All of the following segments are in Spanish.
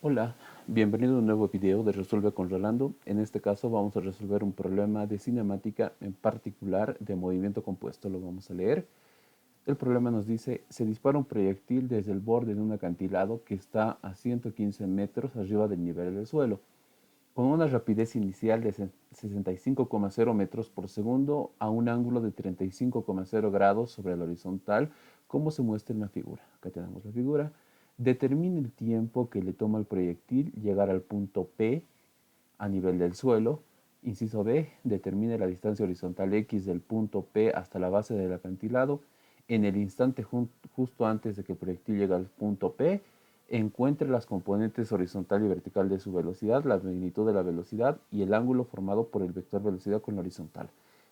Hola, bienvenido a un nuevo video de Resuelve con Rolando. En este caso vamos a resolver un problema de cinemática, en particular de movimiento compuesto. Lo vamos a leer. El problema nos dice, se dispara un proyectil desde el borde de un acantilado que está a 115 metros arriba del nivel del suelo, con una rapidez inicial de 65,0 metros por segundo a un ángulo de 35,0 grados sobre el horizontal, como se muestra en la figura. Acá tenemos la figura. Determine el tiempo que le toma al proyectil llegar al punto P a nivel del suelo. Inciso B, determine la distancia horizontal X del punto P hasta la base del acantilado en el instante justo antes de que el proyectil llegue al punto P. Encuentre las componentes horizontal y vertical de su velocidad, la magnitud de la velocidad y el ángulo formado por el vector velocidad con la horizontal.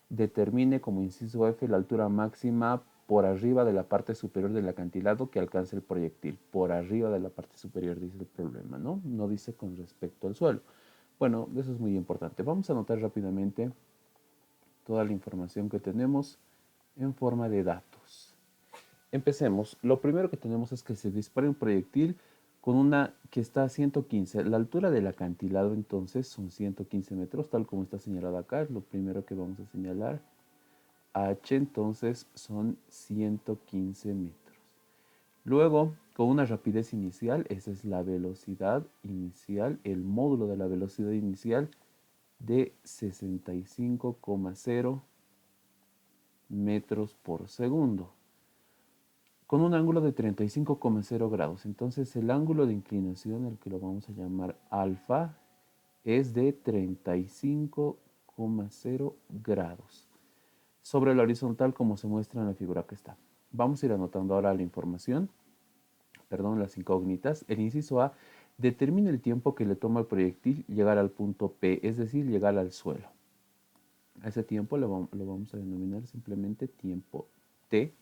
Determine como inciso F la altura máxima por arriba de la parte superior del acantilado que alcance el proyectil. Por arriba de la parte superior dice el problema, ¿no? No dice con respecto al suelo. Bueno, eso es muy importante. Vamos a anotar rápidamente toda la información que tenemos en forma de datos. Empecemos. Lo primero que tenemos es que se dispara un proyectil con una que está a 115. La altura del acantilado entonces son 115 metros, tal como está señalado acá. Es lo primero que vamos a señalar. H entonces son 115 metros. Luego, con una rapidez inicial, esa es la velocidad inicial, el módulo de la velocidad inicial de 65,0 metros por segundo, con un ángulo de 35,0 grados. Entonces el ángulo de inclinación, el que lo vamos a llamar alfa, es de 35,0 grados sobre la horizontal como se muestra en la figura que está. Vamos a ir anotando ahora la información, perdón, las incógnitas. El inciso A, determina el tiempo que le toma al proyectil llegar al punto P, es decir, llegar al suelo. A ese tiempo lo vamos a denominar simplemente tiempo T.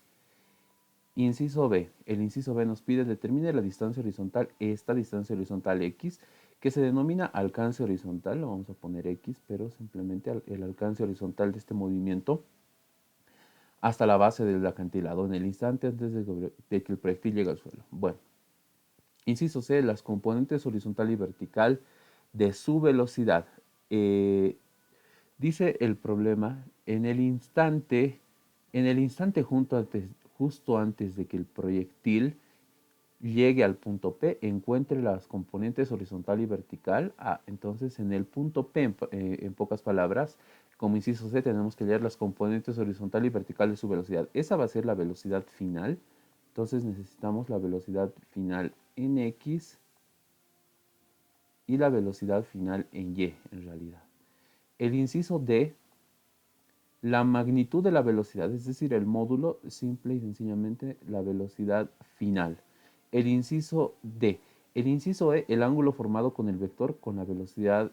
Inciso B. El inciso B nos pide determine la distancia horizontal, esta distancia horizontal X, que se denomina alcance horizontal, lo vamos a poner X, pero simplemente el alcance horizontal de este movimiento hasta la base del acantilado en el instante antes de que el proyectil llegue al suelo. Bueno, inciso C, las componentes horizontal y vertical de su velocidad. Dice el problema, en el instante justo antes de que el proyectil llegue al punto P, encuentre las componentes horizontal y vertical. Entonces en el punto P, en pocas palabras, como inciso C, tenemos que hallar las componentes horizontal y vertical de su velocidad. Esa va a ser la velocidad final. Entonces necesitamos la velocidad final en X y la velocidad final en Y, en realidad. El inciso D, la magnitud de la velocidad, es decir, el módulo, simple y sencillamente la velocidad final. El inciso D. El inciso E, el ángulo formado con el vector con la velocidad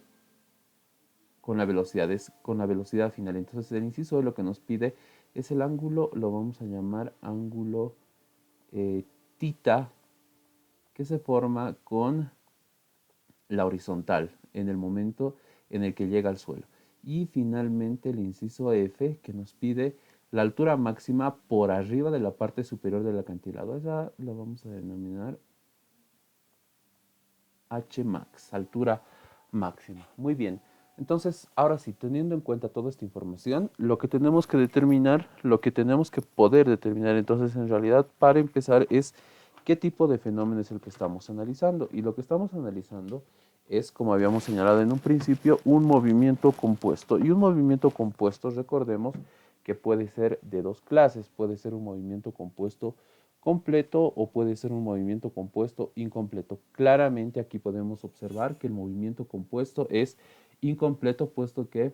final. Entonces el inciso E lo que nos pide es el ángulo, lo vamos a llamar ángulo tita, que se forma con la horizontal en el momento en el que llega al suelo. Y finalmente el inciso F, que nos pide la altura máxima por arriba de la parte superior del acantilado. Esa la vamos a denominar H max, altura máxima. Muy bien. Entonces, ahora sí, teniendo en cuenta toda esta información, lo que tenemos que determinar, lo que tenemos que poder determinar entonces en realidad para empezar es qué tipo de fenómeno es el que estamos analizando. Y lo que estamos analizando es, como habíamos señalado en un principio, un movimiento compuesto. Y un movimiento compuesto, recordemos que puede ser de dos clases. Puede ser un movimiento compuesto completo o puede ser un movimiento compuesto incompleto. Claramente aquí podemos observar que el movimiento compuesto es incompleto, puesto que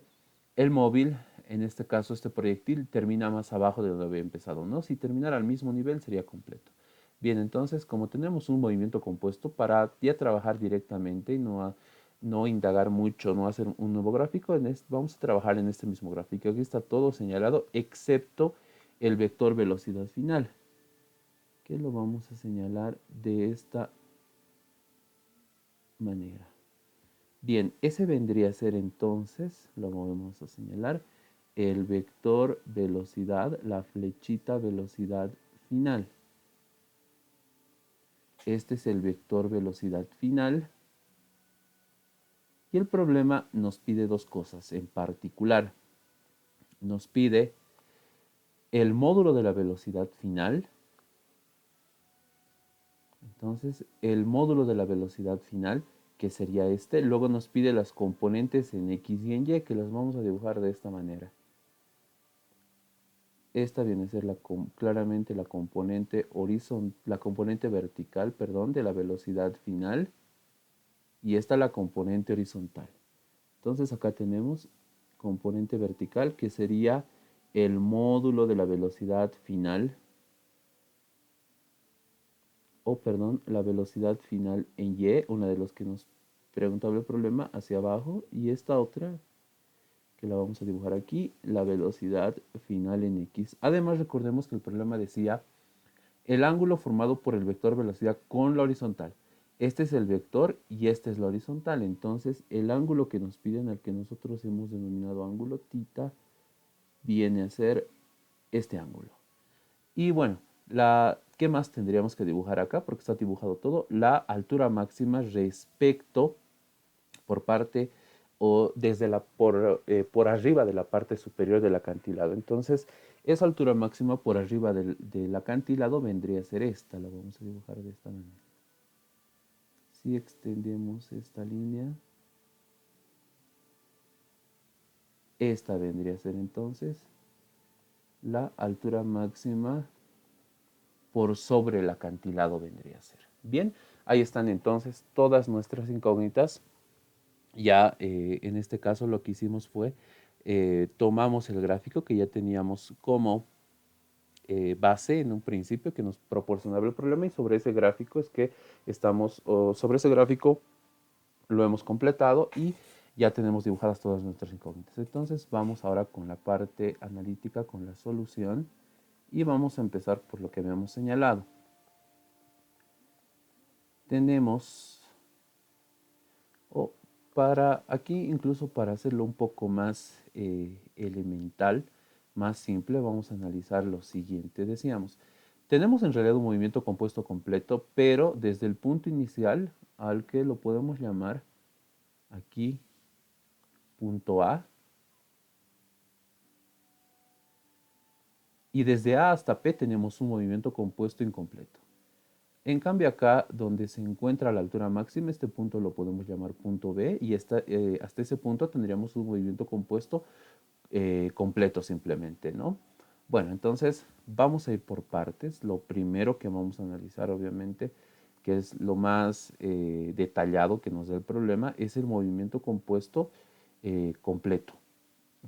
el móvil, en este caso este proyectil, termina más abajo de donde había empezado, ¿no? Si terminara al mismo nivel sería completo. Bien, entonces, como tenemos un movimiento compuesto, para ya trabajar directamente y no indagar mucho, no hacer un nuevo gráfico, vamos a trabajar en este mismo gráfico. Aquí está todo señalado, excepto el vector velocidad final, que lo vamos a señalar de esta manera. Bien, ese vendría a ser entonces, lo vamos a señalar, el vector velocidad, la flechita velocidad final. Este es el vector velocidad final Y el problema nos pide dos cosas en particular. Nos pide el módulo de la velocidad final. Entonces, el módulo de la velocidad final, que sería este, luego nos pide las componentes en X y en Y, que las vamos a dibujar de esta manera. Esta viene a ser claramente la componente la componente vertical, perdón, de la velocidad final, y esta la componente horizontal. Entonces acá tenemos componente vertical, que sería el módulo de la velocidad final, o perdón, la velocidad final en Y, una de los que nos preguntaba el problema, hacia abajo, y esta otra, que la vamos a dibujar aquí, la velocidad final en X. Además, recordemos que el problema decía el ángulo formado por el vector velocidad con la horizontal. Este es el vector y esta es la horizontal. Entonces, el ángulo que nos piden, al que nosotros hemos denominado ángulo θ, viene a ser este ángulo. Y bueno, ¿qué más tendríamos que dibujar acá? Porque está dibujado todo. La altura máxima respecto por parte o desde por arriba de la parte superior del acantilado. Entonces, esa altura máxima por arriba del acantilado vendría a ser esta. La vamos a dibujar de esta manera. Si extendemos esta línea, esta vendría a ser entonces la altura máxima por sobre el acantilado vendría a ser. Bien, ahí están entonces todas nuestras incógnitas. Ya en este caso lo que hicimos fue tomamos el gráfico que ya teníamos como base en un principio que nos proporcionaba el problema, y sobre ese gráfico es que sobre ese gráfico lo hemos completado y ya tenemos dibujadas todas nuestras incógnitas. Entonces vamos ahora con la parte analítica, con la solución, y vamos a empezar por lo que habíamos señalado. Tenemos, aquí incluso para hacerlo un poco más elemental, más simple, vamos a analizar lo siguiente. Decíamos, tenemos en realidad un movimiento compuesto completo, pero desde el punto inicial, al que lo podemos llamar aquí punto A, y desde A hasta P tenemos un movimiento compuesto incompleto. En cambio acá, donde se encuentra la altura máxima, este punto lo podemos llamar punto B, y hasta ese punto tendríamos un movimiento compuesto completo simplemente, ¿no? Bueno, entonces vamos a ir por partes. Lo primero que vamos a analizar, obviamente, que es lo más detallado que nos da el problema, es el movimiento compuesto completo,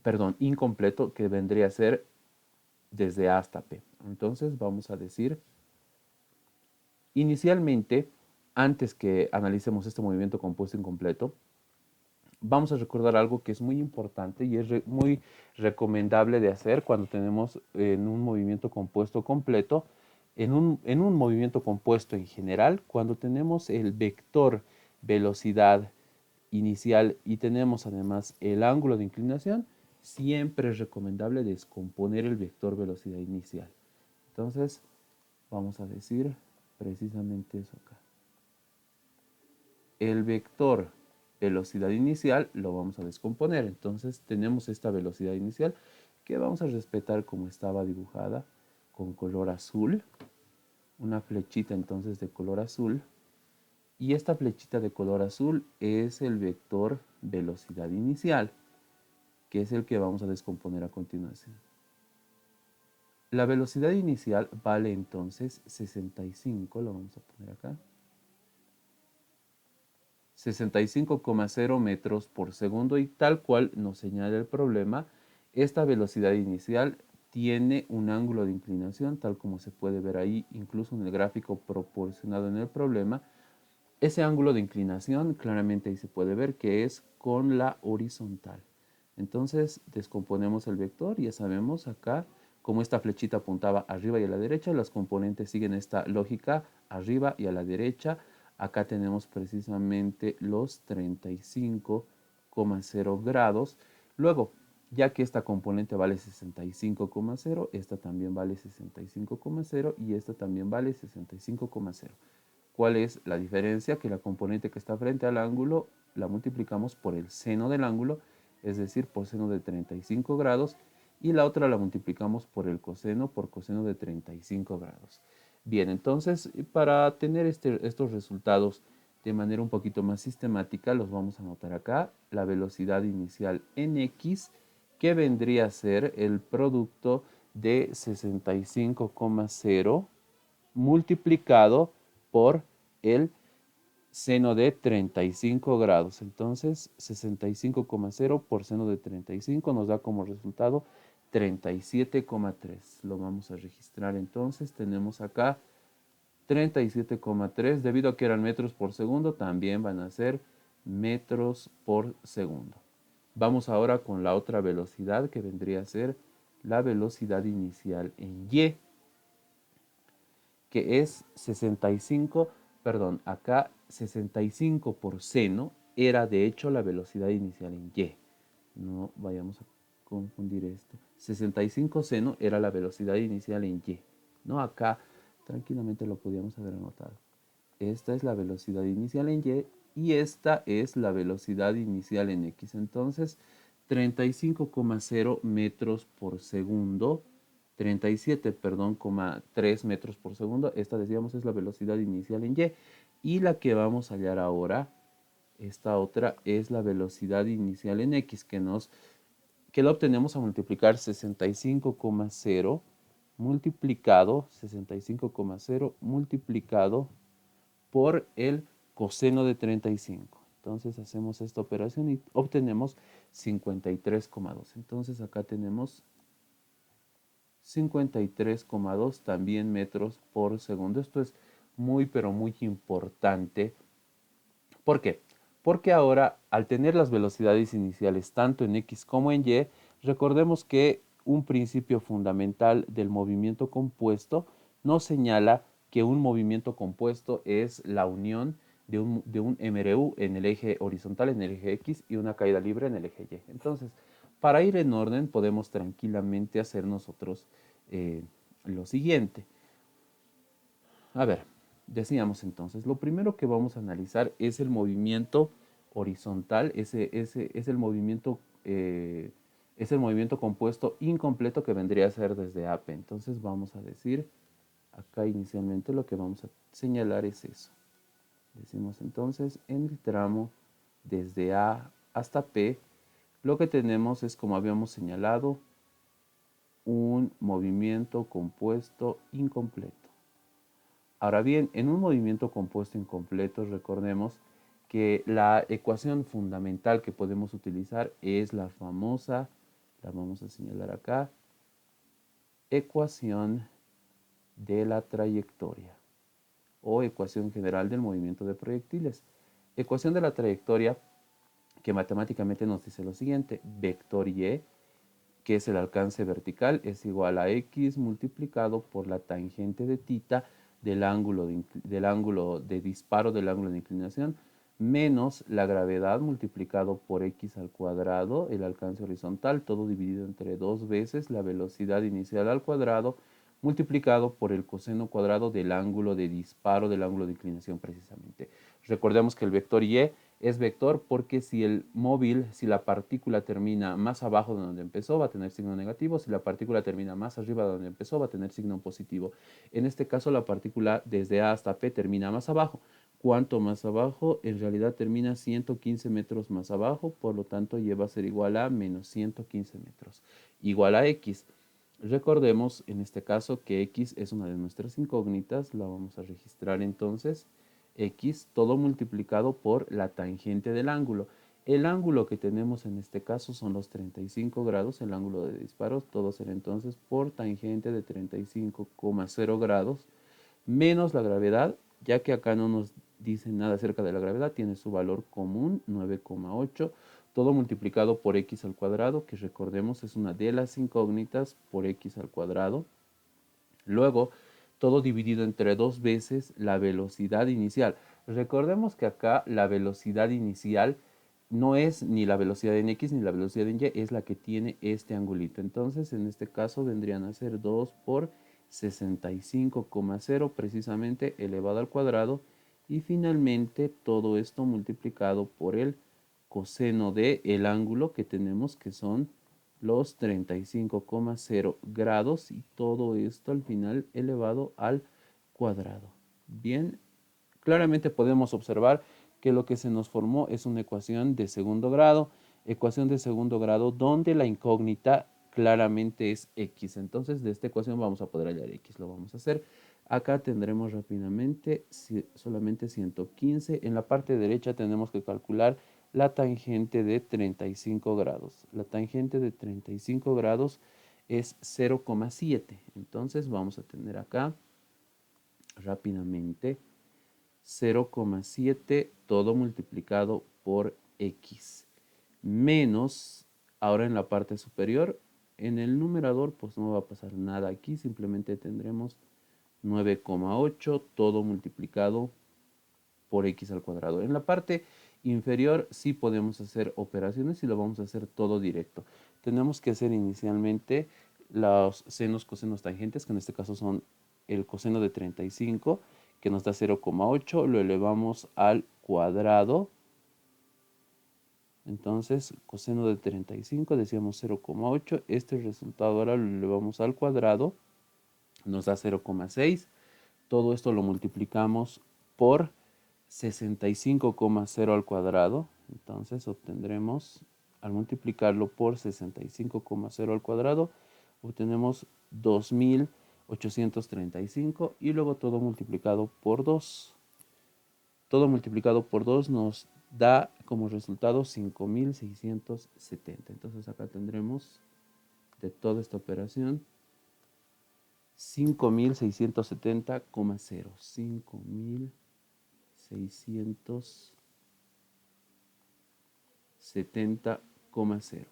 perdón, incompleto, que vendría a ser desde A hasta P. Entonces vamos a decir, inicialmente, antes que analicemos este movimiento compuesto incompleto, vamos a recordar algo que es muy importante y es muy recomendable de hacer cuando tenemos en un movimiento compuesto completo, en un movimiento compuesto en general, cuando tenemos el vector velocidad inicial y tenemos además el ángulo de inclinación, siempre es recomendable descomponer el vector velocidad inicial. Entonces, vamos a decir precisamente eso acá. El vector velocidad inicial lo vamos a descomponer. Entonces tenemos esta velocidad inicial que vamos a respetar como estaba dibujada con color azul. Una flechita entonces de color azul. Y esta flechita de color azul es el vector velocidad inicial, que es el que vamos a descomponer a continuación. La velocidad inicial vale entonces 65, lo vamos a poner acá. 65,0 metros por segundo, y tal cual nos señala el problema, esta velocidad inicial tiene un ángulo de inclinación, tal como se puede ver ahí, incluso en el gráfico proporcionado en el problema. Ese ángulo de inclinación, claramente ahí se puede ver que es con la horizontal. Entonces descomponemos el vector y ya sabemos acá, como esta flechita apuntaba arriba y a la derecha, las componentes siguen esta lógica, arriba y a la derecha. Acá tenemos precisamente los 35,0 grados. Luego, ya que esta componente vale 65,0, esta también vale 65,0 y esta también vale 65,0. ¿Cuál es la diferencia? Que la componente que está frente al ángulo la multiplicamos por el seno del ángulo, es decir, por seno de 35 grados, y la otra la multiplicamos por el coseno, por coseno de 35 grados. Bien, entonces, para tener estos resultados de manera un poquito más sistemática, los vamos a anotar acá. La velocidad inicial en x, que vendría a ser el producto de 65,0 multiplicado por el seno de 35 grados. Entonces, 65,0 por seno de 35 nos da como resultado 37,3. Lo vamos a registrar entonces. Tenemos acá 37,3. Debido a que eran metros por segundo, también van a ser metros por segundo. Vamos ahora con la otra velocidad, que vendría a ser la velocidad inicial en y, que es 65, perdón, acá 65 por seno era de hecho la velocidad inicial en y. No vayamos a confundir esto. 65 seno era la velocidad inicial en y. No, acá tranquilamente lo podíamos haber anotado. Esta es la velocidad inicial en y esta es la velocidad inicial en x. Entonces, 35,0 metros por segundo, 37, perdón, 3 metros por segundo. Esta, decíamos, es la velocidad inicial en y. Y la que vamos a hallar ahora, esta otra, es la velocidad inicial en x, que la obtenemos a multiplicar 65,0 multiplicado por el coseno de 35. Entonces hacemos esta operación y obtenemos 53,2. Entonces acá tenemos 53,2 también metros por segundo. Esto es muy, pero muy importante. ¿Por qué? Porque ahora, al tener las velocidades iniciales tanto en x como en y, recordemos que un principio fundamental del movimiento compuesto nos señala que un movimiento compuesto es la unión de un MRU en el eje horizontal, en el eje X, y una caída libre en el eje Y. Entonces, para ir en orden, podemos tranquilamente hacer nosotros lo siguiente. A ver, decíamos entonces, lo primero que vamos a analizar es el movimiento horizontal, es el movimiento compuesto incompleto, que vendría a ser desde AP. Entonces vamos a decir, acá inicialmente lo que vamos a señalar es eso. Decimos entonces, en el tramo desde A hasta P, lo que tenemos es, como habíamos señalado, un movimiento compuesto incompleto. Ahora bien, en un movimiento compuesto incompleto, recordemos que la ecuación fundamental que podemos utilizar es la famosa, la vamos a señalar acá, ecuación de la trayectoria o ecuación general del movimiento de proyectiles. Ecuación de la trayectoria, que matemáticamente nos dice lo siguiente: vector y, que es el alcance vertical, es igual a x multiplicado por la tangente de θ del ángulo de disparo, del ángulo de inclinación, menos la gravedad multiplicado por x al cuadrado, el alcance horizontal, todo dividido entre 2 veces la velocidad inicial al cuadrado, multiplicado por el coseno cuadrado del ángulo de disparo, del ángulo de inclinación precisamente. Recordemos que el vector y es vector porque si el móvil, si la partícula termina más abajo de donde empezó, va a tener signo negativo. Si la partícula termina más arriba de donde empezó, va a tener signo positivo. En este caso, la partícula desde A hasta P termina más abajo. ¿Cuánto más abajo? En realidad termina 115 metros más abajo, por lo tanto y va a ser igual a menos 115 metros, igual a x. Recordemos en este caso que x es una de nuestras incógnitas, la vamos a registrar entonces. X todo multiplicado por la tangente del ángulo. El ángulo que tenemos en este caso son los 35 grados, el ángulo de disparo, todo será entonces por tangente de 35,0 grados, menos la gravedad, ya que acá no nos dice nada acerca de la gravedad, tiene su valor común, 9,8, todo multiplicado por x al cuadrado, que recordemos es una de las incógnitas, por x al cuadrado. Luego, todo dividido entre 2 veces la velocidad inicial. Recordemos que acá la velocidad inicial no es ni la velocidad en x ni la velocidad en y, es la que tiene este angulito. Entonces, en este caso vendrían a ser 2 por 65,0 precisamente elevado al cuadrado, Y finalmente todo esto multiplicado por el coseno del ángulo que tenemos, que son los 35,0 grados, y todo esto al final elevado al cuadrado. Bien, claramente podemos observar que lo que se nos formó es una ecuación de segundo grado donde la incógnita claramente es x. Entonces de esta ecuación vamos a poder hallar x. Lo vamos a hacer. Acá tendremos rápidamente solamente 115. En la parte derecha tenemos que calcular la tangente de 35 grados. La tangente de 35 grados es 0,7. Entonces vamos a tener acá rápidamente 0,7 todo multiplicado por x menos, ahora en la parte superior, en el numerador pues no va a pasar nada aquí, simplemente tendremos 9,8 todo multiplicado por x al cuadrado. En la parte inferior sí podemos hacer operaciones y lo vamos a hacer todo directo. Tenemos que hacer inicialmente los senos, cosenos, tangentes, que en este caso son el coseno de 35, que nos da 0,8, lo elevamos al cuadrado. Entonces, coseno de 35, decíamos 0,8. Este resultado ahora lo elevamos al cuadrado, nos da 0,6. Todo esto lo multiplicamos por 65,0 al cuadrado. Entonces obtendremos, al multiplicarlo por 65,0 al cuadrado, obtenemos 2835 y luego todo multiplicado por 2. Todo multiplicado por 2 nos da como resultado 5670. Entonces acá tendremos de toda esta operación 5670,0. 5670,0.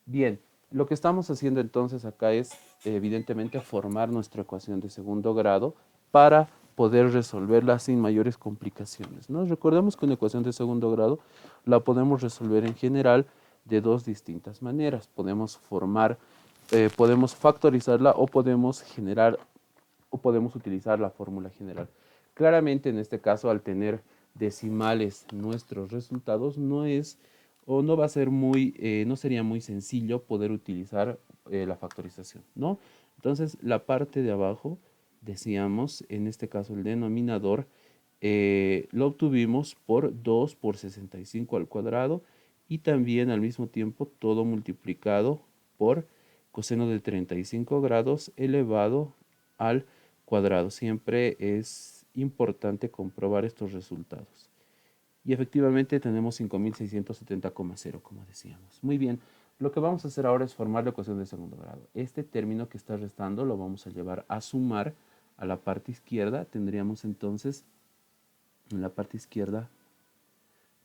Bien, lo que estamos haciendo entonces acá es evidentemente formar nuestra ecuación de segundo grado para poder resolverla sin mayores complicaciones, ¿no? Recordemos que una ecuación de segundo grado la podemos resolver en general de dos distintas maneras. Podemos factorizarla o podemos generar o podemos utilizar la fórmula general. Claramente en este caso, al tener decimales nuestros resultados, no es o no va a ser no sería muy sencillo poder utilizar la factorización, ¿no? Entonces la parte de abajo, decíamos, en este caso el denominador, lo obtuvimos por 2 por 65 al cuadrado y también al mismo tiempo todo multiplicado por coseno de 35 grados elevado al cuadrado. Siempre es importante comprobar estos resultados. Y efectivamente tenemos 5670,0, como decíamos. Muy bien, lo que vamos a hacer ahora es formar la ecuación de segundo grado. Este término que está restando lo vamos a llevar a sumar a la parte izquierda. Tendríamos entonces en la parte izquierda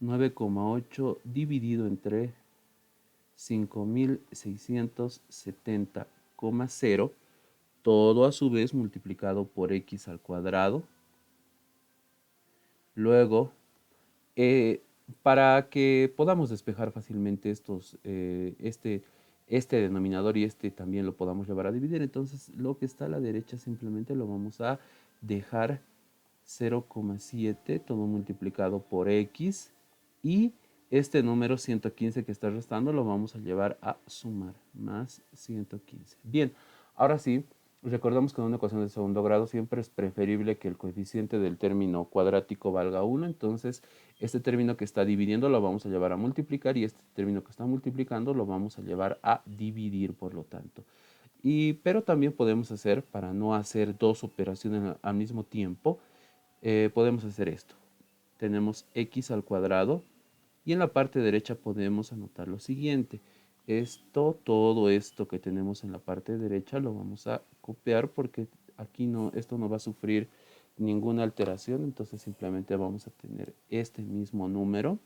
9,8 dividido entre 5670,0, todo a su vez multiplicado por x al cuadrado. Luego, para que podamos despejar fácilmente este denominador y este también lo podamos llevar a dividir, entonces lo que está a la derecha simplemente lo vamos a dejar 0,7 todo multiplicado por x, y este número 115 que está restando lo vamos a llevar a sumar, más 115. Bien, ahora sí, recordamos que en una ecuación de segundo grado siempre es preferible que el coeficiente del término cuadrático valga 1, entonces este término que está dividiendo lo vamos a llevar a multiplicar y este término que está multiplicando lo vamos a llevar a dividir, por lo tanto. Pero también podemos hacer, para no hacer dos operaciones al mismo tiempo, podemos hacer esto. Tenemos x al cuadrado y en la parte derecha podemos anotar lo siguiente. Todo esto que tenemos en la parte derecha lo vamos a copiar porque aquí esto no va a sufrir ninguna alteración, entonces simplemente vamos a tener este mismo número,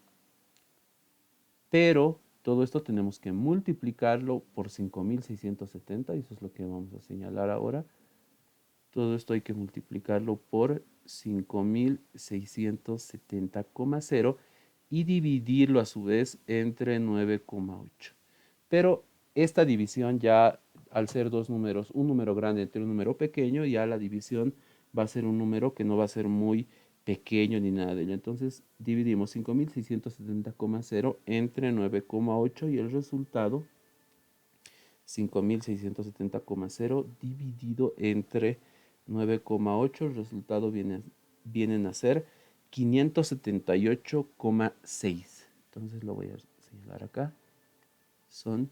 pero todo esto tenemos que multiplicarlo por 5670, y eso es lo que vamos a señalar ahora. Todo esto hay que multiplicarlo por 5670,0 y dividirlo a su vez entre 9,8. Pero esta división ya, al ser dos números, un número grande entre un número pequeño, ya la división va a ser un número que no va a ser muy pequeño ni nada de ello. Entonces dividimos 5670,0 entre 9,8 y el resultado 5670,0 dividido entre 9,8, el resultado vienen a ser 578,6. Entonces lo voy a señalar acá. Son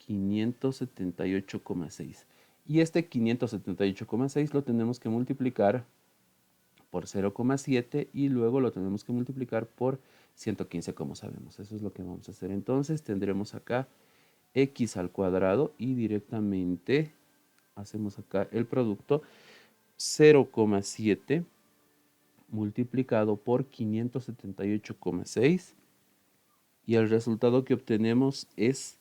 578,6. Y este 578,6 lo tenemos que multiplicar por 0,7 y luego lo tenemos que multiplicar por 115, como sabemos. Eso es lo que vamos a hacer. Entonces tendremos acá x al cuadrado y directamente hacemos acá el producto 0,7 multiplicado por 578,6 y el resultado que obtenemos es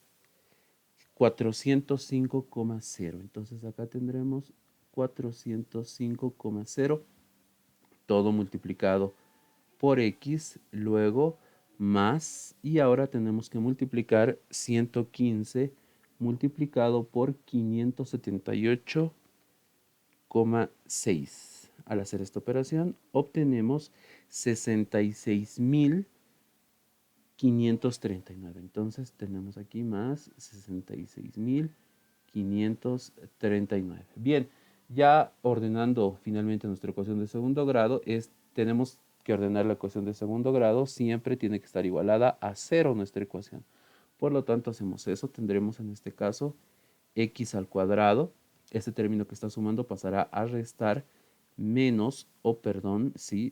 405,0. Entonces acá tendremos 405,0 todo multiplicado por x, luego más, y ahora tenemos que multiplicar 115 multiplicado por 578,6. Al hacer esta operación obtenemos 66.539. Entonces tenemos aquí más 66.539. Bien, ya ordenando finalmente nuestra ecuación de segundo grado, tenemos que ordenar la ecuación de segundo grado, siempre tiene que estar igualada a 0 nuestra ecuación. Por lo tanto, hacemos eso, tendremos en este caso x al cuadrado. Este término que está sumando pasará a restar menos,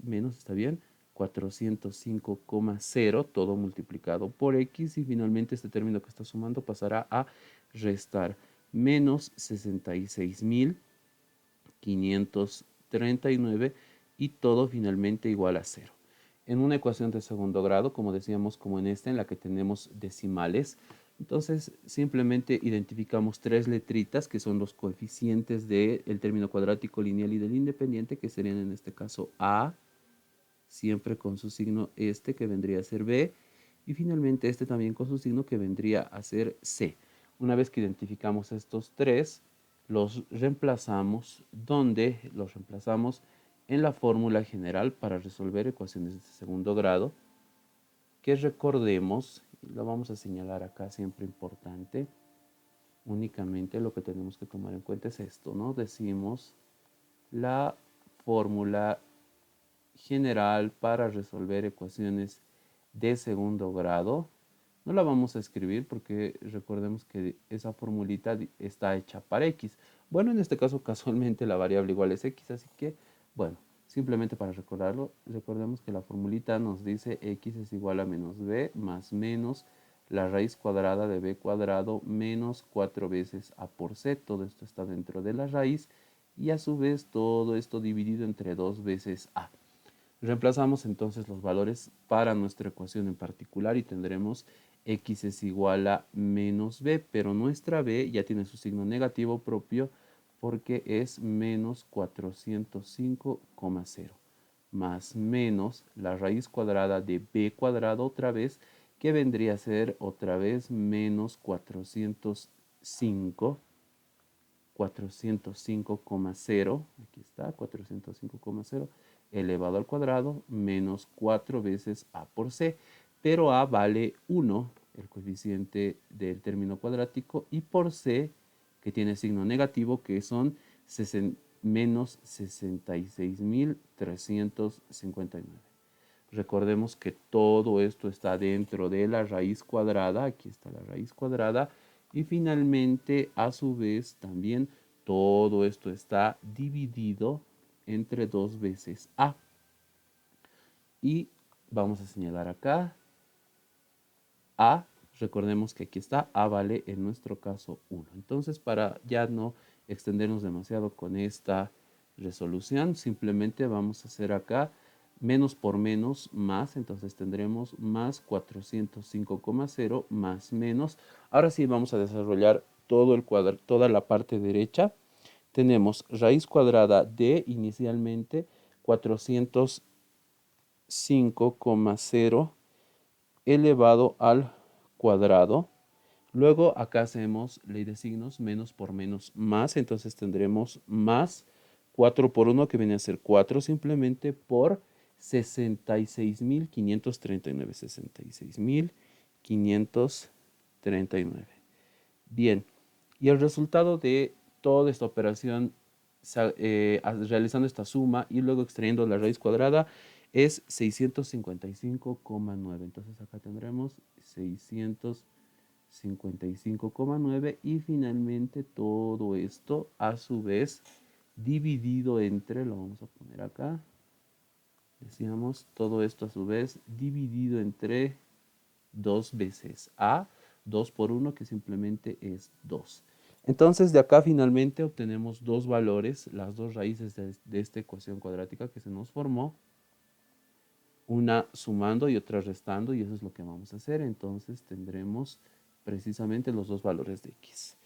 menos está bien, 405,0, todo multiplicado por x, y finalmente este término que está sumando pasará a restar menos 66.539 y todo finalmente igual a 0. En una ecuación de segundo grado, como decíamos, como en esta, en la que tenemos decimales, entonces simplemente identificamos tres letritas que son los coeficientes del término cuadrático lineal y del independiente, que serían en este caso A, siempre con su signo este que vendría a ser B, y finalmente este también con su signo que vendría a ser C. Una vez que identificamos estos tres, los reemplazamos. ¿Dónde los reemplazamos? En la fórmula general para resolver ecuaciones de segundo grado, que recordemos, lo vamos a señalar acá, siempre importante, únicamente lo que tenemos que tomar en cuenta es esto, ¿no? Decimos la fórmula general para resolver ecuaciones de segundo grado. No la vamos a escribir porque recordemos que esa formulita está hecha para x. Bueno, en este caso casualmente la variable igual es x, así que, bueno, simplemente para recordarlo, recordemos que la formulita nos dice x es igual a menos b más menos la raíz cuadrada de b cuadrado menos 4 veces a por c. Todo esto está dentro de la raíz y a su vez todo esto dividido entre 2 veces a. Reemplazamos entonces los valores para nuestra ecuación en particular y tendremos x es igual a menos b, pero nuestra b ya tiene su signo negativo propio porque es menos 405,0 más menos la raíz cuadrada de b cuadrado otra vez, que vendría a ser otra vez menos 405,0, aquí está, 405,0 elevado al cuadrado menos 4 veces a por c, pero a vale 1, el coeficiente del término cuadrático, y por c, que tiene signo negativo, que son menos 66.359. Recordemos que todo esto está dentro de la raíz cuadrada, aquí está la raíz cuadrada, y finalmente a su vez también todo esto está dividido entre 2 veces a. Y vamos a señalar acá a, recordemos que aquí está, a vale en nuestro caso 1. Entonces, para ya no extendernos demasiado con esta resolución, simplemente vamos a hacer acá menos por menos más, entonces tendremos más 405,0 más menos. Ahora sí vamos a desarrollar todo toda la parte derecha. Tenemos raíz cuadrada de inicialmente 405,0 elevado al cuadrado. Luego acá hacemos ley de signos, menos por menos más, entonces tendremos más 4 por 1, que viene a ser 4 simplemente, por 66.539. 66.539. Bien, y el resultado de toda esta operación, realizando esta suma y luego extrayendo la raíz cuadrada, es 655,9. Entonces acá tendremos 655,9 y finalmente todo esto a su vez dividido entre, lo vamos a poner acá, decíamos, todo esto a su vez dividido entre 2 veces a 2 por 1, que simplemente es 2. Entonces de acá finalmente obtenemos dos valores, las dos raíces de esta ecuación cuadrática que se nos formó, una sumando y otra restando, y eso es lo que vamos a hacer. Entonces tendremos precisamente los dos valores de x.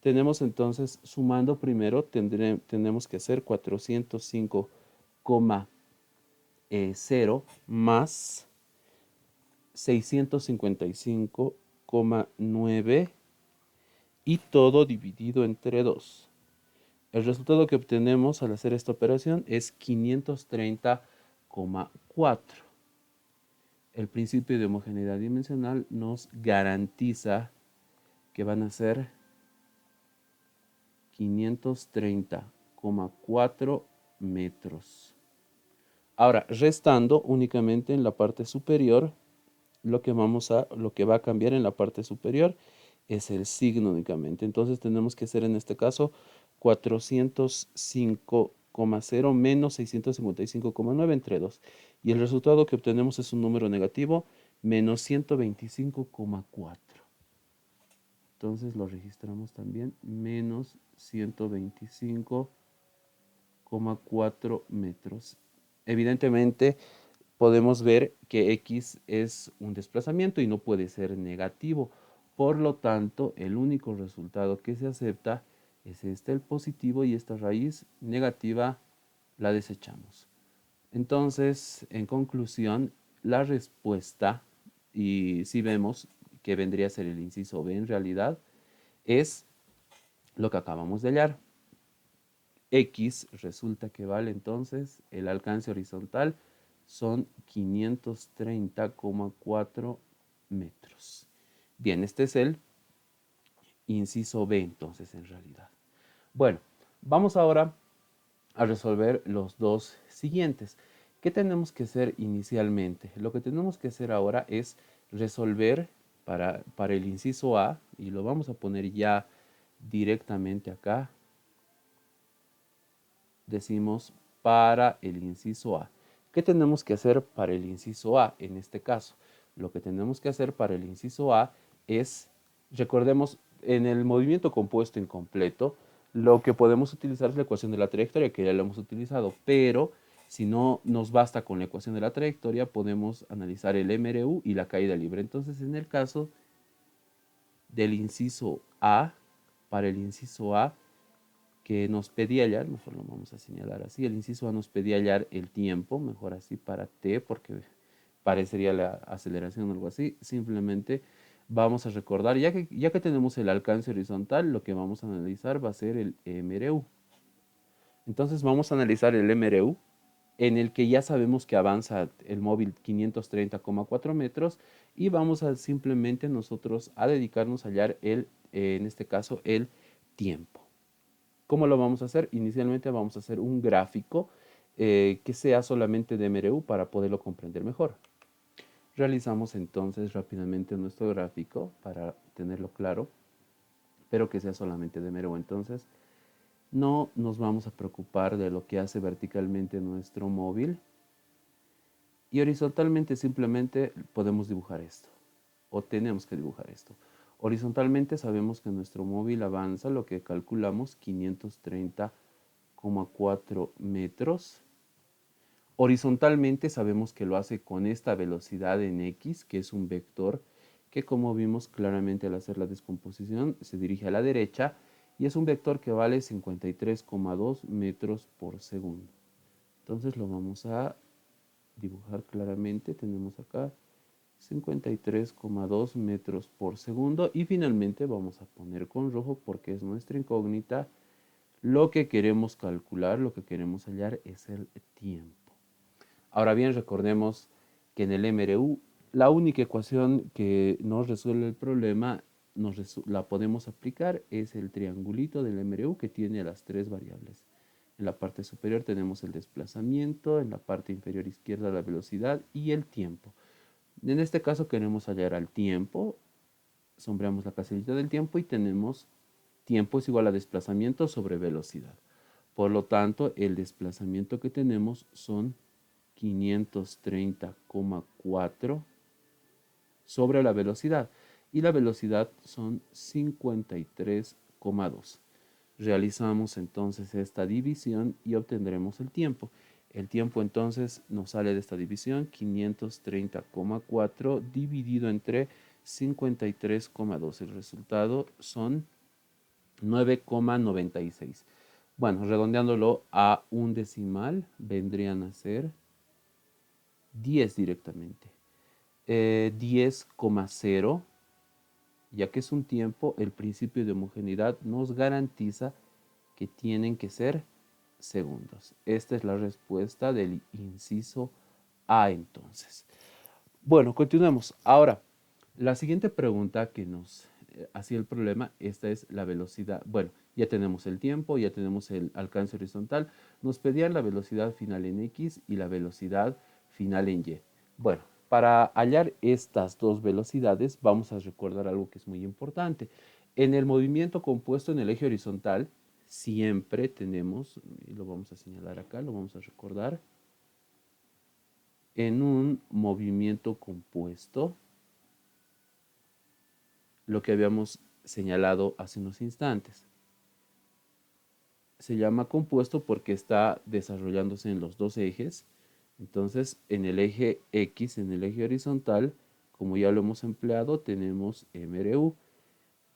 Tenemos entonces, sumando primero, tenemos que hacer 405,0 más 655,9 y todo dividido entre 2. El resultado que obtenemos al hacer esta operación es 530,4. El principio de homogeneidad dimensional nos garantiza que van a ser 530,4 metros. Ahora, restando únicamente en la parte superior, lo que va a cambiar en la parte superior es el signo únicamente. Entonces tenemos que hacer en este caso 405,0 menos 655,9 entre 2. Y el resultado que obtenemos es un número negativo, menos 125,4. Entonces lo registramos también, menos 125,4 metros. Evidentemente podemos ver que x es un desplazamiento y no puede ser negativo. Por lo tanto, el único resultado que se acepta es este, el positivo, y esta raíz negativa la desechamos. Entonces, en conclusión, la respuesta, y si vemos que vendría a ser el inciso B en realidad, es lo que acabamos de hallar. X resulta que vale entonces, el alcance horizontal son 530,4 metros. Bien, este es el inciso B entonces en realidad. Bueno, vamos ahora a resolver los dos siguientes. ¿Qué tenemos que hacer inicialmente? Lo que tenemos que hacer ahora es resolver para el inciso A, y lo vamos a poner ya directamente acá. Decimos para el inciso A. ¿Qué tenemos que hacer para el inciso A en este caso? Lo que tenemos que hacer para el inciso A es, recordemos, en el movimiento compuesto incompleto, lo que podemos utilizar es la ecuación de la trayectoria, que ya la hemos utilizado, pero si no nos basta con la ecuación de la trayectoria, podemos analizar el MRU y la caída libre. Entonces, en el caso del inciso A, para el inciso A, que nos pedía hallar, mejor lo vamos a señalar así, el inciso A nos pedía hallar el tiempo, mejor así para t, porque parecería la aceleración o algo así. Simplemente vamos a recordar, ya que tenemos el alcance horizontal, lo que vamos a analizar va a ser el MRU. Entonces vamos a analizar el MRU, en el que ya sabemos que avanza el móvil 530,4 metros, y vamos a simplemente nosotros a dedicarnos a hallar en este caso, el tiempo. ¿Cómo lo vamos a hacer? Inicialmente vamos a hacer un gráfico que sea solamente de MRU para poderlo comprender mejor. Realizamos entonces rápidamente nuestro gráfico para tenerlo claro, pero que sea solamente de MRU. Entonces, no nos vamos a preocupar de lo que hace verticalmente nuestro móvil, y horizontalmente simplemente podemos dibujar esto, o tenemos que dibujar esto. Horizontalmente sabemos que nuestro móvil avanza, lo que calculamos, 530,4 metros. Horizontalmente sabemos que lo hace con esta velocidad en x, que es un vector que, como vimos claramente al hacer la descomposición, se dirige a la derecha, y es un vector que vale 53,2 metros por segundo. Entonces lo vamos a dibujar claramente. Tenemos acá 53,2 metros por segundo, y finalmente vamos a poner con rojo, porque es nuestra incógnita, Lo que queremos calcular, lo que queremos hallar es el tiempo. Ahora bien, recordemos que en el MRU la única ecuación que nos resuelve el problema la podemos aplicar es el triangulito del MRU que tiene las tres variables. En la parte superior tenemos el desplazamiento, en la parte inferior izquierda la velocidad y el tiempo. En este caso queremos hallar al tiempo, sombreamos la casillita del tiempo y tenemos tiempo es igual a desplazamiento sobre velocidad. Por lo tanto, el desplazamiento que tenemos son 530,4 sobre la velocidad y la velocidad son 53,2. Realizamos entonces esta división y obtendremos el tiempo. El tiempo entonces nos sale de esta división 530,4 dividido entre 53,2. El resultado son 9,96. Bueno, redondeándolo a un decimal, vendrían a ser 10 directamente. 10,0, ya que es un tiempo, el principio de homogeneidad nos garantiza que tienen que ser segundos. Esta es la respuesta del inciso A entonces. Bueno, continuemos. Ahora, la siguiente pregunta que nos hacía el problema, esta es la velocidad. Bueno, ya tenemos el tiempo, ya tenemos el alcance horizontal. Nos pedían la velocidad final en X y la velocidad final en Y. Bueno, para hallar estas dos velocidades vamos a recordar algo que es muy importante. En el movimiento compuesto en el eje horizontal, siempre tenemos, y lo vamos a señalar acá, lo vamos a recordar, en un movimiento compuesto, lo que habíamos señalado hace unos instantes. Se llama compuesto porque está desarrollándose en los dos ejes. Entonces, en el eje X, en el eje horizontal, como ya lo hemos empleado, tenemos MRU.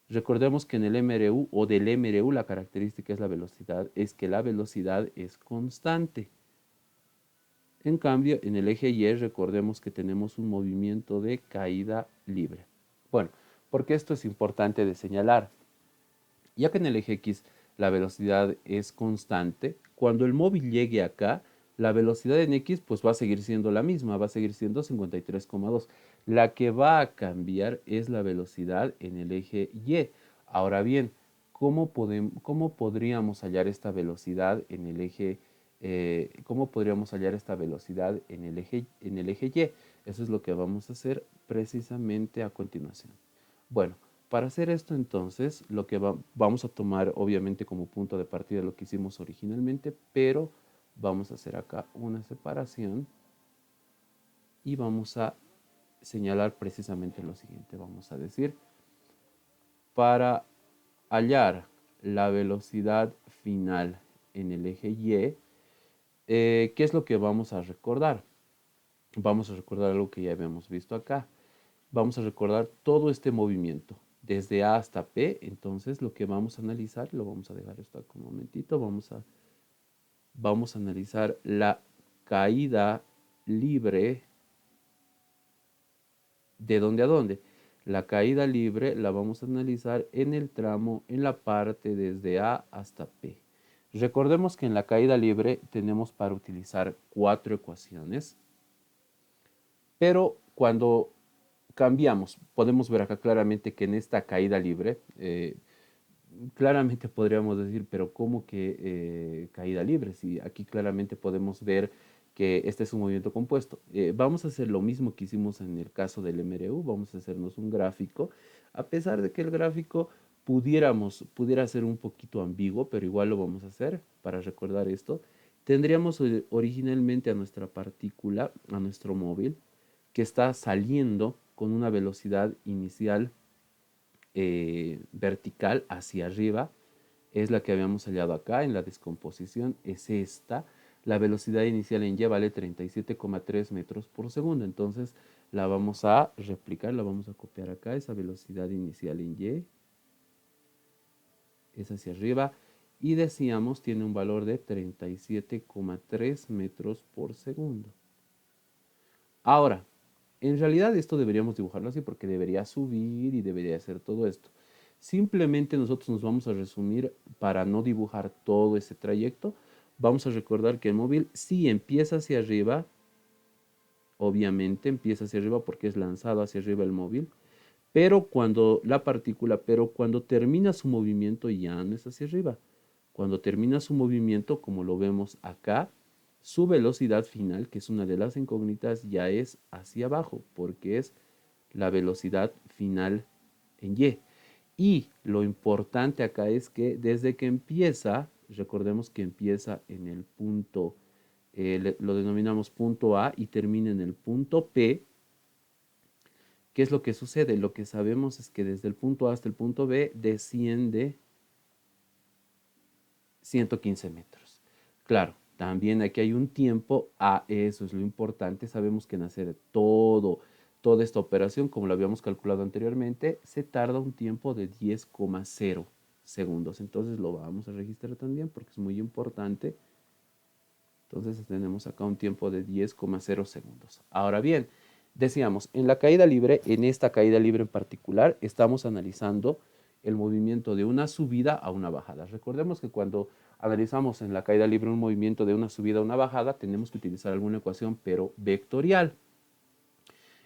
Recordemos que en el MRU o del MRU la característica es la velocidad, es que la velocidad es constante. En cambio, en el eje Y recordemos que tenemos un movimiento de caída libre. Bueno, porque esto es importante de señalar. Ya que en el eje X la velocidad es constante, cuando el móvil llegue acá, la velocidad en X pues va a seguir siendo la misma, va a seguir siendo 53,2. La que va a cambiar es la velocidad en el eje Y. Ahora bien, ¿cómo podríamos hallar esta velocidad en el eje ¿cómo podríamos hallar esta velocidad en el eje Y? Eso es lo que vamos a hacer precisamente a continuación. Bueno, para hacer esto entonces, lo que vamos a tomar obviamente como punto de partida lo que hicimos originalmente, pero vamos a hacer acá una separación y vamos a señalar precisamente lo siguiente. Vamos a decir, para hallar la velocidad final en el eje Y, ¿qué es lo que vamos a recordar? Vamos a recordar algo que ya habíamos visto acá. Vamos a recordar todo este movimiento, desde A hasta P. Entonces, lo que vamos a analizar, lo vamos a dejar esto acá un momentito, vamos a analizar la caída libre. ¿De dónde a dónde? La caída libre la vamos a analizar en el tramo, en la parte desde A hasta P. Recordemos que en la caída libre tenemos para utilizar 4 ecuaciones, pero cuando cambiamos, podemos ver acá claramente que en esta caída libre, claramente podríamos decir, pero ¿cómo que caída libre? Si aquí claramente podemos ver que este es un movimiento compuesto. Vamos a hacer lo mismo que hicimos en el caso del MRU, vamos a hacernos un gráfico, a pesar de que el gráfico pudiera ser un poquito ambiguo, pero igual lo vamos a hacer para recordar esto. Tendríamos originalmente a nuestra partícula, a nuestro móvil, que está saliendo con una velocidad inicial vertical hacia arriba, es la que habíamos hallado acá en la descomposición, es esta. La velocidad inicial en Y vale 37,3 metros por segundo, entonces la vamos a replicar, la vamos a copiar acá, esa velocidad inicial en Y es hacia arriba y decíamos tiene un valor de 37,3 metros por segundo. Ahora, en realidad esto deberíamos dibujarlo así porque debería subir y debería hacer todo esto. Simplemente nosotros nos vamos a resumir para no dibujar todo ese trayecto. Vamos a recordar que el móvil sí empieza hacia arriba, obviamente empieza hacia arriba porque es lanzado hacia arriba el móvil, pero cuando termina su movimiento ya no es hacia arriba. Cuando termina su movimiento, como lo vemos acá, su velocidad final, que es una de las incógnitas, ya es hacia abajo, porque es la velocidad final en Y. Y lo importante acá es que desde que empieza, recordemos que empieza en el punto, lo denominamos punto A y termina en el punto P. ¿Qué es lo que sucede? Lo que sabemos es que desde el punto A hasta el punto B desciende 115 metros. Claro, también aquí hay un tiempo, eso es lo importante. Sabemos que en hacer toda esta operación, como lo habíamos calculado anteriormente, se tarda un tiempo de 10,0 segundos. Entonces lo vamos a registrar también porque es muy importante. Entonces tenemos acá un tiempo de 10,0 segundos. Ahora bien, decíamos, en la caída libre, en esta caída libre en particular, estamos analizando el movimiento de una subida a una bajada. Recordemos que cuando analizamos en la caída libre un movimiento de una subida a una bajada, tenemos que utilizar alguna ecuación, pero vectorial.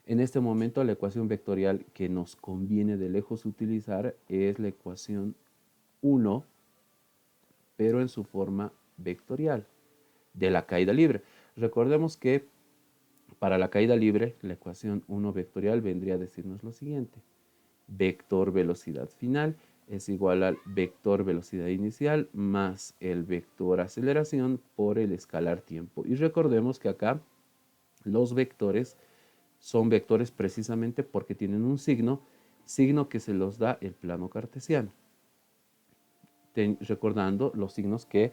En este momento, la ecuación vectorial que nos conviene de lejos utilizar es la ecuación 1, pero en su forma vectorial de la caída libre. Recordemos que para la caída libre, la ecuación 1 vectorial vendría a decirnos lo siguiente. Vector velocidad final es igual al vector velocidad inicial más el vector aceleración por el escalar tiempo. Y recordemos que acá los vectores son vectores precisamente porque tienen un signo que se los da el plano cartesiano. Recordando los signos que,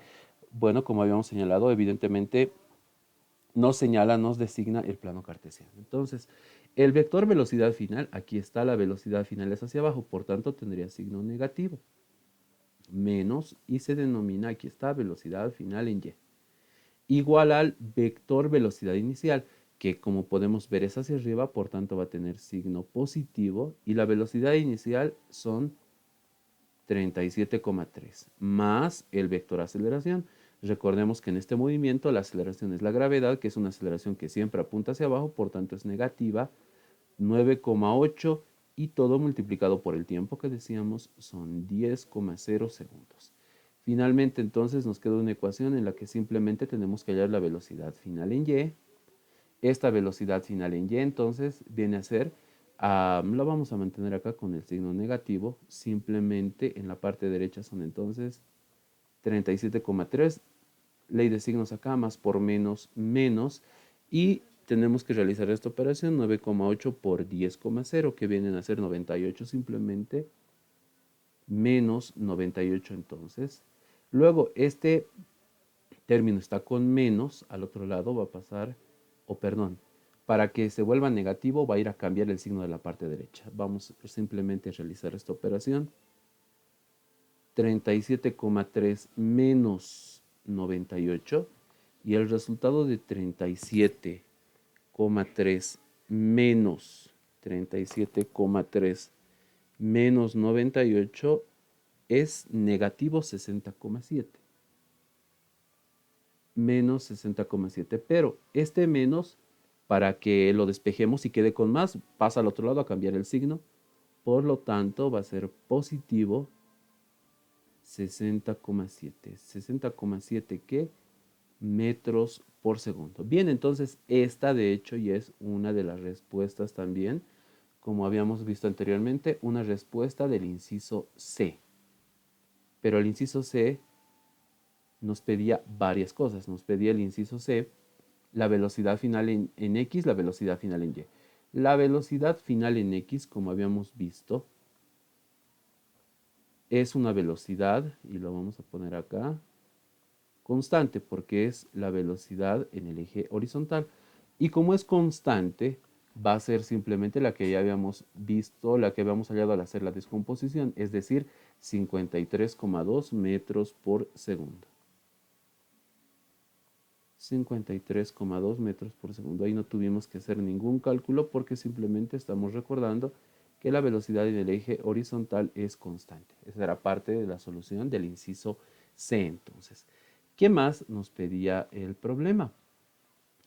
bueno, como habíamos señalado, evidentemente nos señala, nos designa el plano cartesiano. Entonces, el vector velocidad final, aquí está la velocidad final es hacia abajo, por tanto tendría signo negativo. Menos, y se denomina, aquí está, velocidad final en Y. Igual al vector velocidad inicial, que como podemos ver es hacia arriba, por tanto va a tener signo positivo, y la velocidad inicial son 37,3 más el vector aceleración. Recordemos que en este movimiento la aceleración es la gravedad, que es una aceleración que siempre apunta hacia abajo, por tanto es negativa, 9,8 y todo multiplicado por el tiempo que decíamos son 10,0 segundos. Finalmente entonces nos queda una ecuación en la que simplemente tenemos que hallar la velocidad final en Y. Esta velocidad final en Y entonces viene a ser, la vamos a mantener acá con el signo negativo, simplemente en la parte derecha son entonces 37,3, ley de signos acá, más por menos, menos, y tenemos que realizar esta operación, 9,8 por 10,0, que vienen a ser 98 simplemente, menos 98 entonces. Luego este término está con menos, al otro lado va a pasar, o perdón, para que se vuelva negativo va a ir a cambiar el signo de la parte derecha. Vamos simplemente a realizar esta operación. 37,3 menos 98 y el resultado de 37,3 menos 37,3 menos 98 es negativo 60,7. Menos 60,7. Pero este menos, para que lo despejemos y quede con más, pasa al otro lado a cambiar el signo. Por lo tanto, va a ser positivo 60,7. 60,7 ¿qué? Metros por segundo. Bien, entonces esta de hecho ya es una de las respuestas también, como habíamos visto anteriormente, una respuesta del inciso C. Pero el inciso C nos pedía varias cosas. Nos pedía el inciso C, la velocidad final en X, la velocidad final en Y. La velocidad final en X, como habíamos visto, es una velocidad, y lo vamos a poner acá, constante, porque es la velocidad en el eje horizontal. Y como es constante, va a ser simplemente la que ya habíamos visto, la que habíamos hallado al hacer la descomposición, es decir, 53,2 metros por segundo. 53,2 metros por segundo. Ahí no tuvimos que hacer ningún cálculo porque simplemente estamos recordando que la velocidad en el eje horizontal es constante. Esa era parte de la solución del inciso C entonces. ¿Qué más nos pedía el problema?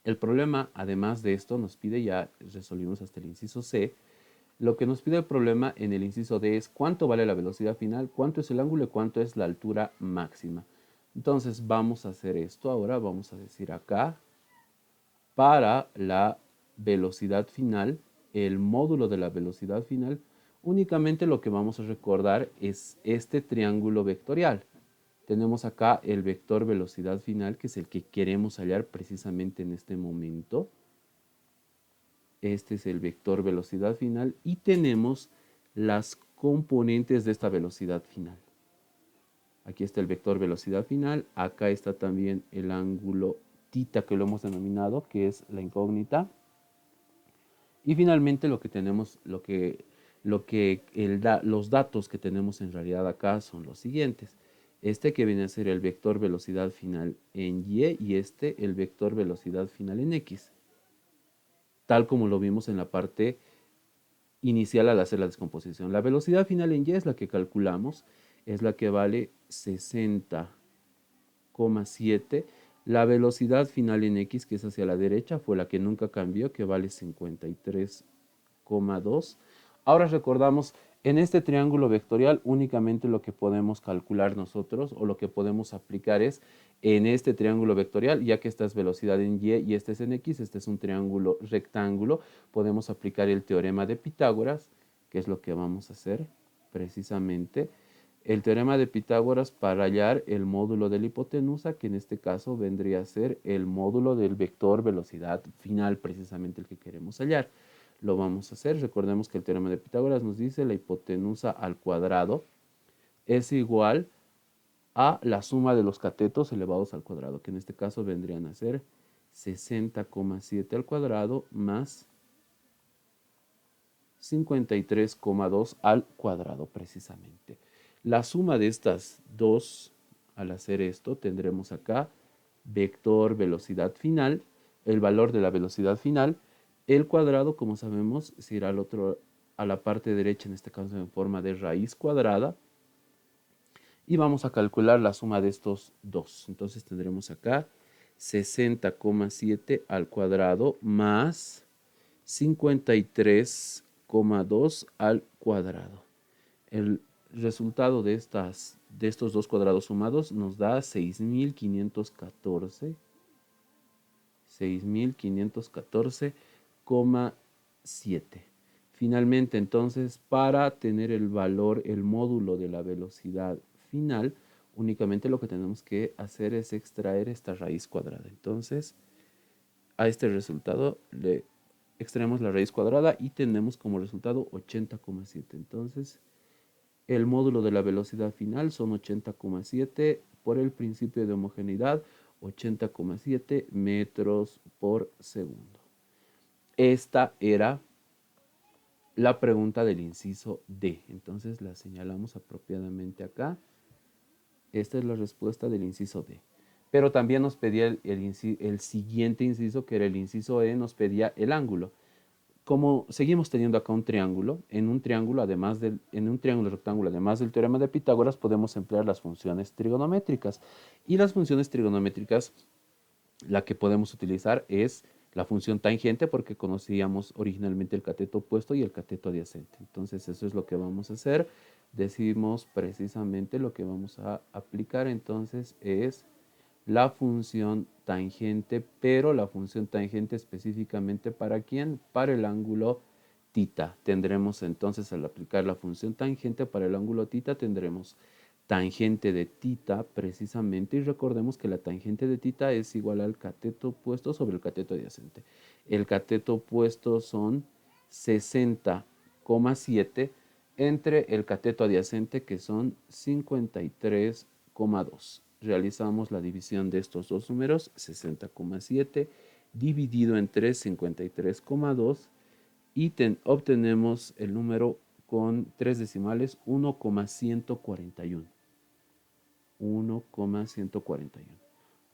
El problema, además de esto, nos pide, ya resolvimos hasta el inciso C, lo que nos pide el problema en el inciso D es cuánto vale la velocidad final, cuánto es el ángulo y cuánto es la altura máxima. Entonces vamos a hacer esto ahora, vamos a decir acá, para la velocidad final, el módulo de la velocidad final, únicamente lo que vamos a recordar es este triángulo vectorial. Tenemos acá el vector velocidad final, que es el que queremos hallar precisamente en este momento. Este es el vector velocidad final y tenemos las componentes de esta velocidad final. Aquí está el vector velocidad final, acá está también el ángulo tita que lo hemos denominado, que es la incógnita. Y finalmente lo que tenemos, los datos que tenemos en realidad acá son los siguientes. Este que viene a ser el vector velocidad final en Y este el vector velocidad final en X. Tal como lo vimos en la parte inicial al hacer la descomposición. La velocidad final en Y es la que calculamos, es la que vale 60,7. La velocidad final en X, que es hacia la derecha, fue la que nunca cambió, que vale 53,2. Ahora recordamos, en este triángulo vectorial únicamente lo que podemos calcular nosotros o lo que podemos aplicar es en este triángulo vectorial, ya que esta es velocidad en Y y este es en X, este es un triángulo rectángulo, podemos aplicar el teorema de Pitágoras, que es lo que vamos a hacer precisamente. El teorema de Pitágoras para hallar el módulo de la hipotenusa, que en este caso vendría a ser el módulo del vector velocidad final, precisamente el que queremos hallar. Lo vamos a hacer. Recordemos que el teorema de Pitágoras nos dice la hipotenusa al cuadrado es igual a la suma de los catetos elevados al cuadrado, que en este caso vendrían a ser 60,7 al cuadrado más 53,2 al cuadrado precisamente. La suma de estas dos, al hacer esto, tendremos acá vector velocidad final, el valor de la velocidad final, el cuadrado, como sabemos, se irá a la parte derecha, en este caso en forma de raíz cuadrada, y vamos a calcular la suma de estos dos. Entonces tendremos acá 60,7 al cuadrado más 53,2 al cuadrado. El resultado de estos dos cuadrados sumados nos da 6.514,7. Finalmente, entonces, para tener el valor, el módulo de la velocidad final, únicamente lo que tenemos que hacer es extraer esta raíz cuadrada. Entonces, a este resultado le extraemos la raíz cuadrada y tenemos como resultado 80,7. Entonces, el módulo de la velocidad final son 80,7 por el principio de homogeneidad, 80,7 metros por segundo. Esta era la pregunta del inciso D. Entonces la señalamos apropiadamente acá. Esta es la respuesta del inciso D. Pero también nos pedía el siguiente inciso, que era el inciso E, nos pedía el ángulo. Como seguimos teniendo acá un triángulo, en un triángulo rectángulo, además del teorema de Pitágoras, podemos emplear las funciones trigonométricas. Y las funciones trigonométricas, la que podemos utilizar es la función tangente, porque conocíamos originalmente el cateto opuesto y el cateto adyacente. Entonces eso es lo que vamos a hacer. Decimos precisamente lo que vamos a aplicar entonces es la función tangente, pero la función tangente específicamente ¿para quién? Para el ángulo tita. Tendremos entonces, al aplicar la función tangente para el ángulo tita, tendremos tangente de tita precisamente, y recordemos que la tangente de tita es igual al cateto opuesto sobre el cateto adyacente. El cateto opuesto son 60,7 entre el cateto adyacente, que son 53,2. Realizamos la división de estos dos números, 60,7 dividido entre 53,2, y obtenemos el número con 3 decimales, 1,141. 1,141.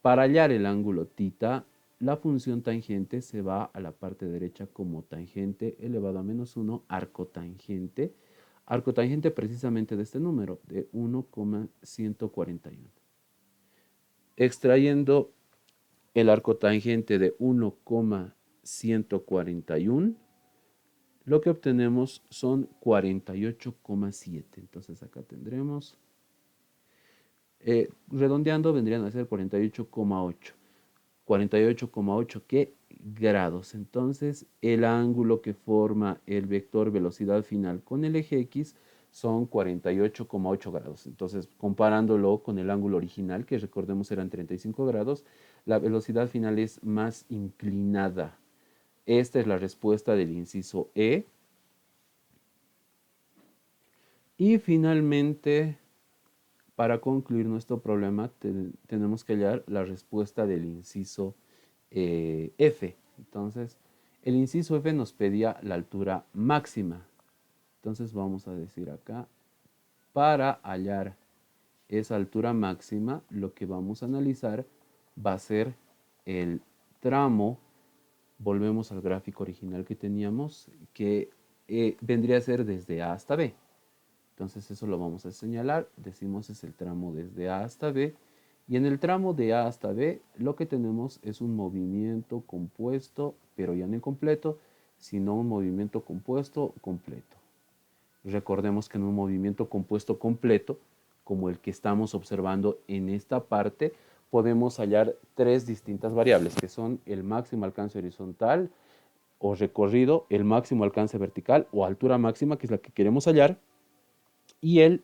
Para hallar el ángulo tita, la función tangente se va a la parte derecha como tangente elevado a menos 1, arcotangente. Arcotangente precisamente de este número, de 1,141. Extrayendo el arcotangente de 1,141, lo que obtenemos son 48,7. Entonces acá tendremos, redondeando vendrían a ser 48,8. 48,8 ¿qué? Grados. Entonces, el ángulo que forma el vector velocidad final con el eje X son 48,8 grados. Entonces, comparándolo con el ángulo original, que recordemos eran 35 grados, la velocidad final es más inclinada. Esta es la respuesta del inciso E. Y finalmente, para concluir nuestro problema, tenemos que hallar la respuesta del inciso F. Entonces, el inciso F nos pedía la altura máxima. Entonces vamos a decir acá, para hallar esa altura máxima, lo que vamos a analizar va a ser el tramo. Volvemos al gráfico original que teníamos, que vendría a ser desde A hasta B. Entonces eso lo vamos a señalar, decimos es el tramo desde A hasta B, y en el tramo de A hasta B lo que tenemos es un movimiento compuesto, pero ya no incompleto, sino un movimiento compuesto completo. Recordemos que en un movimiento compuesto completo, como el que estamos observando en esta parte, podemos hallar tres distintas variables, que son el máximo alcance horizontal o recorrido, el máximo alcance vertical o altura máxima, que es la que queremos hallar, y el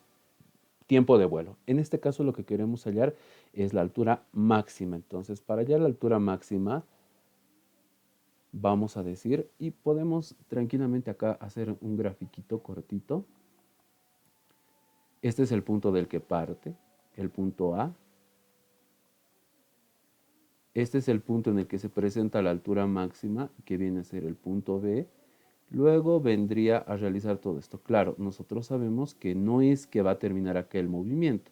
tiempo de vuelo. En este caso lo que queremos hallar es la altura máxima. Entonces, para hallar la altura máxima, vamos a decir, y podemos tranquilamente acá hacer un grafiquito cortito. Este es el punto del que parte, el punto A. Este es el punto en el que se presenta la altura máxima, que viene a ser el punto B. Luego vendría a realizar todo esto. Claro, nosotros sabemos que no es que va a terminar acá el movimiento.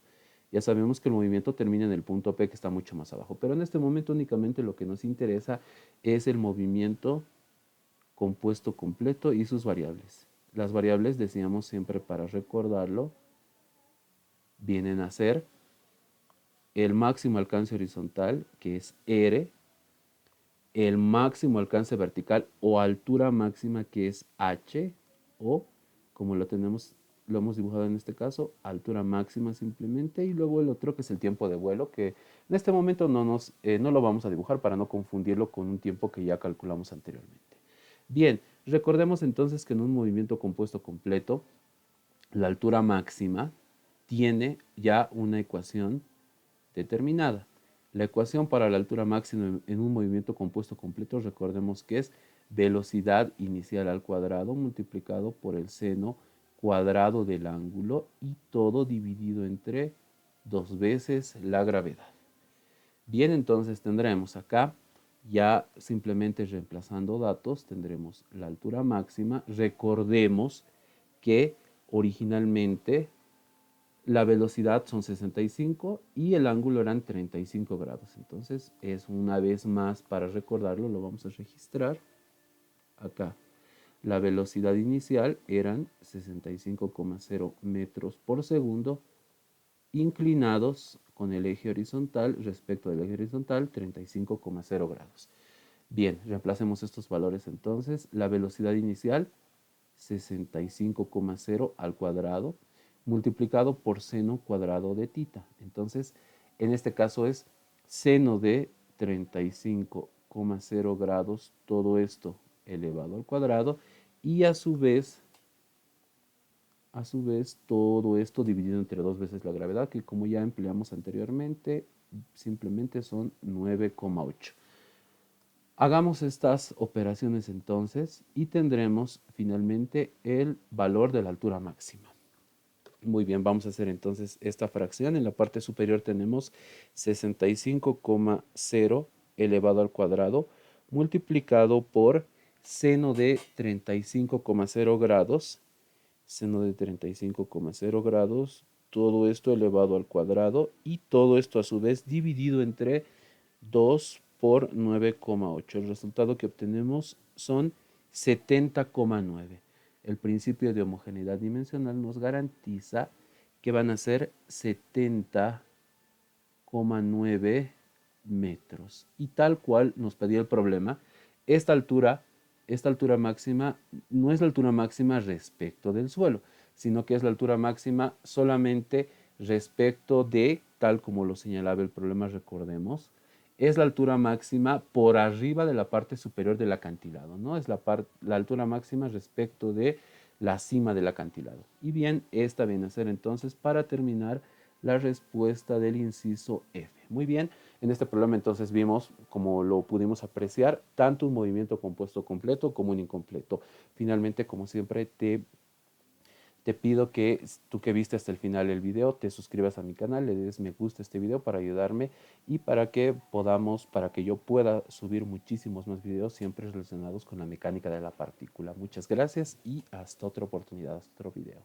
Ya sabemos que el movimiento termina en el punto P, que está mucho más abajo. Pero en este momento únicamente lo que nos interesa es el movimiento compuesto completo y sus variables. Las variables, decíamos siempre para recordarlo, vienen a ser el máximo alcance horizontal, que es R, el máximo alcance vertical o altura máxima, que es H, o como lo hemos dibujado en este caso, altura máxima simplemente, y luego el otro que es el tiempo de vuelo, que en este momento no lo vamos a dibujar para no confundirlo con un tiempo que ya calculamos anteriormente. Bien, recordemos entonces que en un movimiento compuesto completo, la altura máxima tiene ya una ecuación determinada. La ecuación para la altura máxima en un movimiento compuesto completo, recordemos que es velocidad inicial al cuadrado multiplicado por el seno cuadrado del ángulo y todo dividido entre 2 veces la gravedad. Bien, entonces tendremos acá, ya simplemente reemplazando datos, tendremos la altura máxima. Recordemos que originalmente la velocidad son 65 y el ángulo eran 35 grados. Entonces, es una vez más para recordarlo, lo vamos a registrar acá. La velocidad inicial eran 65,0 metros por segundo, inclinados con el eje horizontal respecto del eje horizontal 35,0 grados. Bien, reemplacemos estos valores entonces. La velocidad inicial 65,0 al cuadrado multiplicado por seno cuadrado de tita. Entonces, en este caso es seno de 35,0 grados, todo esto elevado al cuadrado, y a su vez, todo esto dividido entre 2 veces la gravedad, que como ya empleamos anteriormente, simplemente son 9,8. Hagamos estas operaciones entonces y tendremos finalmente el valor de la altura máxima. Muy bien, vamos a hacer entonces esta fracción. En la parte superior tenemos 65,0 elevado al cuadrado multiplicado por seno de 35,0 grados. Seno de 35,0 grados, todo esto elevado al cuadrado y todo esto a su vez dividido entre 2 por 9,8. El resultado que obtenemos son 70,9. El principio de homogeneidad dimensional nos garantiza que van a ser 70,9 metros. Y tal cual nos pedía el problema, esta altura máxima no es la altura máxima respecto del suelo, sino que es la altura máxima solamente respecto de, tal como lo señalaba el problema, recordemos, es la altura máxima por arriba de la parte superior del acantilado, ¿no? Es la altura máxima respecto de la cima del acantilado. Y bien, esta viene a ser entonces, para terminar, la respuesta del inciso F. Muy bien, en este problema entonces vimos, como lo pudimos apreciar, tanto un movimiento compuesto completo como un incompleto. Finalmente, como siempre, te pido que tú que viste hasta el final el video, te suscribas a mi canal, le des me gusta a este video para ayudarme y para que yo pueda subir muchísimos más videos siempre relacionados con la mecánica de la partícula. Muchas gracias y hasta otra oportunidad, hasta otro video.